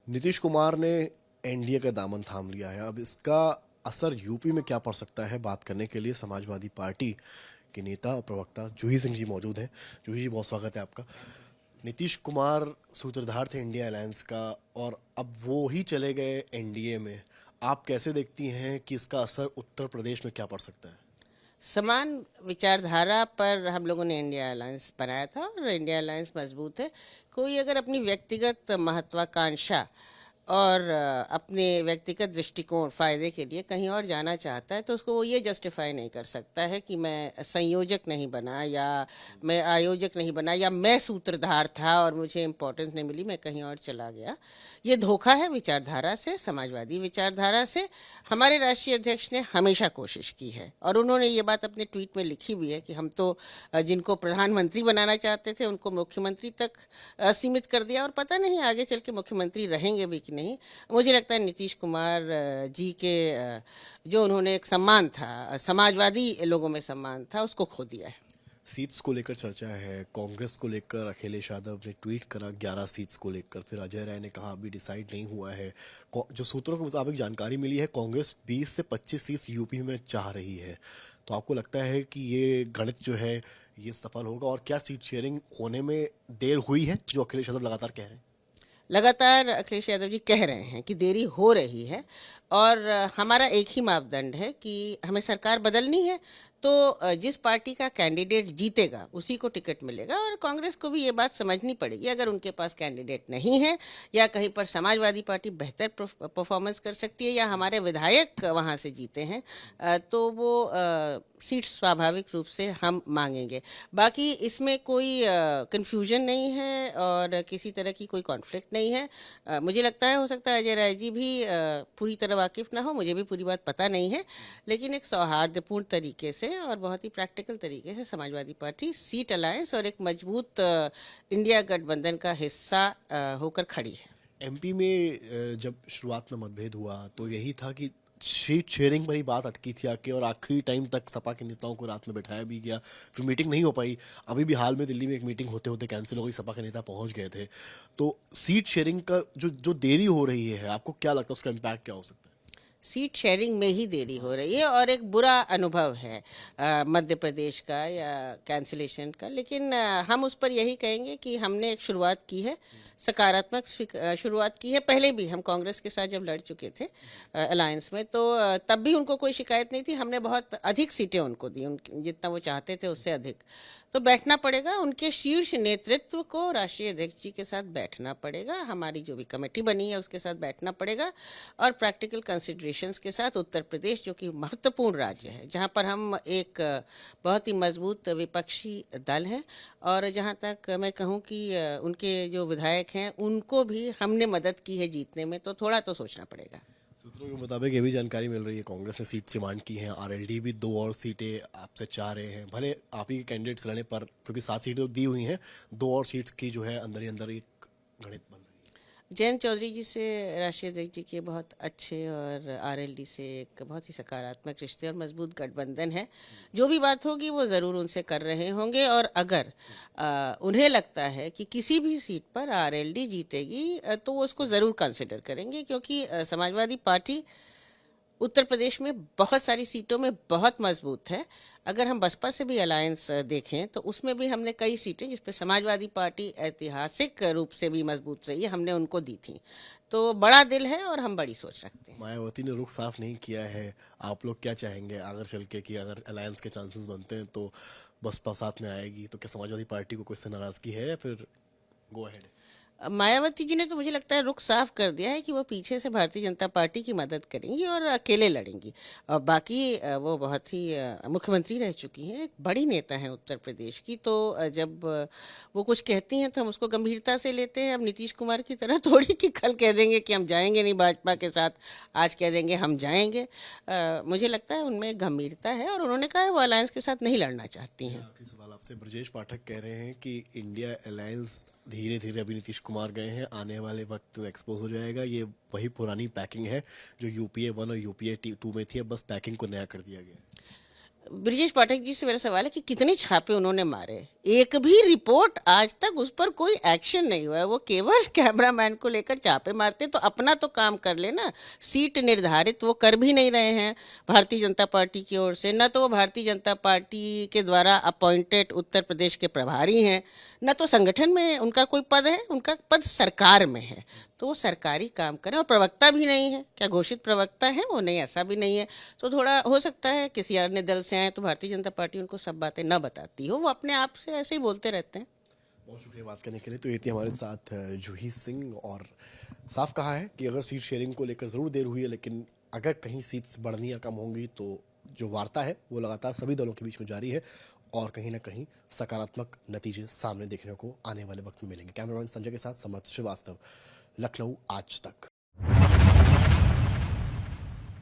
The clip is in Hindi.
नीतीश कुमार ने एनडीए का दामन थाम लिया है। अब इसका असर यूपी में क्या पड़ सकता है, बात करने के लिए समाजवादी पार्टी के नेता और प्रवक्ता जूही सिंह जी मौजूद हैं। जूही जी, बहुत स्वागत है आपका। नीतीश कुमार सूत्रधार थे इंडिया अलायंस का और अब वो ही चले गए एनडीए में। आप कैसे देखती हैं कि इसका असर उत्तर प्रदेश में क्या पड़ सकता है? समान विचारधारा पर हम लोगों ने इंडिया अलायंस बनाया था और इंडिया अलायंस मजबूत है। कोई अगर अपनी व्यक्तिगत महत्वाकांक्षा और अपने व्यक्तिगत दृष्टिकोण फायदे के लिए कहीं और जाना चाहता है तो उसको वो ये जस्टिफाई नहीं कर सकता है कि मैं संयोजक नहीं बना या मैं आयोजक नहीं बना या मैं सूत्रधार था और मुझे इम्पोर्टेंस नहीं मिली, मैं कहीं और चला गया। ये धोखा है विचारधारा से, समाजवादी विचारधारा से। हमारे राष्ट्रीय अध्यक्ष ने हमेशा कोशिश की है और उन्होंने ये बात अपने ट्वीट में लिखी भी है कि हम तो जिनको प्रधानमंत्री बनाना चाहते थे उनको मुख्यमंत्री तक सीमित कर दिया और पता नहीं आगे चल के मुख्यमंत्री रहेंगे भी कि नहीं। मुझे लगता है नीतीश कुमार जी के जो उन्होंने एक सम्मान था, समाजवादी लोगों में सम्मान था, उसको खो दिया है। सीट्स को लेकर चर्चा है, कांग्रेस को लेकर अखिलेश यादव ने ट्वीट करा 11 सीट्स को लेकर, फिर अजय राय ने कहा अभी डिसाइड नहीं हुआ है। जो सूत्रों के मुताबिक जानकारी मिली है, कांग्रेस 20 से 25 सीट्स यूपी में चाह रही है। तो आपको लगता है कि ये गणित जो है ये सफल होगा, और क्या सीट शेयरिंग होने में देर हुई है जो अखिलेश यादव लगातार कह रहे हैं? लगातार अखिलेश यादव जी कह रहे हैं कि देरी हो रही है और हमारा एक ही मापदंड है कि हमें सरकार बदलनी है तो जिस पार्टी का कैंडिडेट जीतेगा उसी को टिकट मिलेगा। और कांग्रेस को भी ये बात समझनी पड़ेगी, अगर उनके पास कैंडिडेट नहीं है या कहीं पर समाजवादी पार्टी बेहतर परफॉर्मेंस कर सकती है या हमारे विधायक वहाँ से जीते हैं तो वो सीट स्वाभाविक रूप से हम मांगेंगे। बाकी इसमें कोई कन्फ्यूजन नहीं है और किसी तरह की कोई कॉन्फ्लिक्ट नहीं है। मुझे लगता है हो सकता है अजय राय जी भी पूरी तरह वाकिफ ना हो, मुझे भी पूरी बात पता नहीं है, लेकिन एक सौहार्दपूर्ण तरीके से और बहुत ही प्रैक्टिकल तरीके से समाजवादी पार्टी सीट अलायंस और एक मजबूत इंडिया गठबंधन का हिस्सा होकर खड़ी है। एमपी में जब शुरुआत में मतभेद हुआ तो यही था कि सीट शेयरिंग पर ही बात अटकी थी आके, और आखिरी टाइम तक सपा के नेताओं को रात में बैठाया भी गया, फिर मीटिंग नहीं हो पाई। अभी भी हाल में दिल्ली में एक मीटिंग होते होते कैंसिल हो गई, सपा के नेता पहुंच गए थे। तो सीट शेयरिंग का जो जो देरी हो रही है, आपको क्या लगता है उसका इम्पैक्ट क्या हो सकता है? सीट शेयरिंग में ही देरी हो रही है और एक बुरा अनुभव है मध्य प्रदेश का या कैंसिलेशन का। लेकिन हम उस पर यही कहेंगे कि हमने एक शुरुआत की है, सकारात्मक शुरुआत की है। पहले भी हम कांग्रेस के साथ जब लड़ चुके थे अलायंस में तो तब भी उनको कोई शिकायत नहीं थी, हमने बहुत अधिक सीटें उनको दी, जितना वो चाहते थे उससे अधिक। तो बैठना पड़ेगा, उनके शीर्ष नेतृत्व को राष्ट्रीय अध्यक्ष जी के साथ बैठना पड़ेगा, हमारी जो भी कमेटी बनी है उसके साथ बैठना पड़ेगा और प्रैक्टिकल कंसिडरेशंस के साथ उत्तर प्रदेश जो कि महत्वपूर्ण राज्य है, जहाँ पर हम एक बहुत ही मजबूत विपक्षी दल हैं और जहाँ तक मैं कहूँ कि उनके जो विधायक हैं उनको भी हमने मदद की है जीतने में, तो थोड़ा तो सोचना पड़ेगा। सूत्रों के मुताबिक ये भी जानकारी मिल रही है, कांग्रेस ने सीट डिमांड की है, आरएलडी भी 2 और सीटें आपसे चाह रहे हैं, भले आप ही के कैंडिडेट्स लड़ने पर, क्योंकि 7 सीटें तो दी हुई हैं, 2 और सीट्स की जो है अंदर ही अंदर एक गणित बन रही जयंत चौधरी जी से राष्ट्रीय अध्यक्ष जी के बहुत अच्छे और आरएलडी से एक बहुत ही सकारात्मक रिश्ते और मजबूत गठबंधन है। जो भी बात होगी वो ज़रूर उनसे कर रहे होंगे और अगर उन्हें लगता है कि किसी भी सीट पर आरएलडी जीतेगी तो वो उसको ज़रूर कंसिडर करेंगे, क्योंकि समाजवादी पार्टी उत्तर प्रदेश में बहुत सारी सीटों में बहुत मजबूत है। अगर हम बसपा से भी अलायंस देखें तो उसमें भी हमने कई सीटें जिस पे समाजवादी पार्टी ऐतिहासिक रूप से भी मजबूत रही है, हमने उनको दी थी। तो बड़ा दिल है और हम बड़ी सोच रखते है। हैं। मायावती ने रुख साफ नहीं किया है। आप लोग क्या चाहेंगे अगर चल के कि अगर अलायंस के चांसेस बनते हैं तो बसपा साथ में आएगी, तो क्या समाजवादी पार्टी को कोई से नाराजगी है या फिर गो अहेड? मायावती जी ने तो मुझे लगता है रुख साफ कर दिया है कि वो पीछे से भारतीय जनता पार्टी की मदद करेंगी और अकेले लड़ेंगी। और बाकी वो बहुत ही मुख्यमंत्री रह चुकी हैं, एक बड़ी नेता हैं उत्तर प्रदेश की, तो जब वो कुछ कहती हैं तो हम उसको गंभीरता से लेते हैं। अब नीतीश कुमार की तरह थोड़ी कि कल कह देंगे कि हम जाएंगे नहीं भाजपा के साथ, आज कह देंगे हम जाएंगे। मुझे लगता है उनमें गंभीरता है और उन्होंने कहा है वो अलायंस के साथ नहीं लड़ना चाहती हैं। आखिरी सवाल आपसे, ब्रजेश पाठक कह रहे हैं कि इंडिया अलायंस धीरे धीरे, अभी नीतीश कुमार गए हैं, आने वाले वक्त में एक्सपोज हो जाएगा। ये वही पुरानी पैकिंग है जो यूपीए 1 और यूपीए 2 में थी, अब बस पैकिंग को नया कर दिया गया है। ब्रिजेश पाठक जी से मेरा सवाल है कि कितने छापे उन्होंने मारे, एक भी रिपोर्ट आज तक उस पर कोई एक्शन नहीं हुआ है। वो केवल कैमरामैन को लेकर छापे मारते, तो अपना तो काम कर लेना। सीट निर्धारित वो कर भी नहीं रहे हैं भारतीय जनता पार्टी की ओर से, न तो वो भारतीय जनता पार्टी के द्वारा अपॉइंटेड उत्तर प्रदेश के प्रभारी हैं, न तो संगठन में उनका कोई पद है, उनका पद सरकार में है। तो वो सरकारी काम करें, और प्रवक्ता भी नहीं है, क्या घोषित प्रवक्ता है वो? नहीं, ऐसा भी नहीं है। तो थोड़ा हो सकता है किसी अन्य दल से आए तो भारतीय जनता पार्टी उनको सब बातें न बताती हो, वो अपने आप से ऐसे ही बोलते रहते हैं। बहुत शुक्रिया बात करने के लिए। तो ये थी हमारे साथ जूही सिंह, और साफ कहा है कि अगर सीट शेयरिंग को लेकर ज़रूर देर हुई है, लेकिन अगर कहीं सीट्स बढ़नी या कम होंगी तो जो वार्ता है वो लगातार सभी दलों के बीच में जारी है, और कहीं ना कहीं सकारात्मक नतीजे सामने देखने को आने वाले वक्त में मिलेंगे। कैमरामैन संजय के साथ समर्थ श्रीवास्तव, लखनऊ आज तक।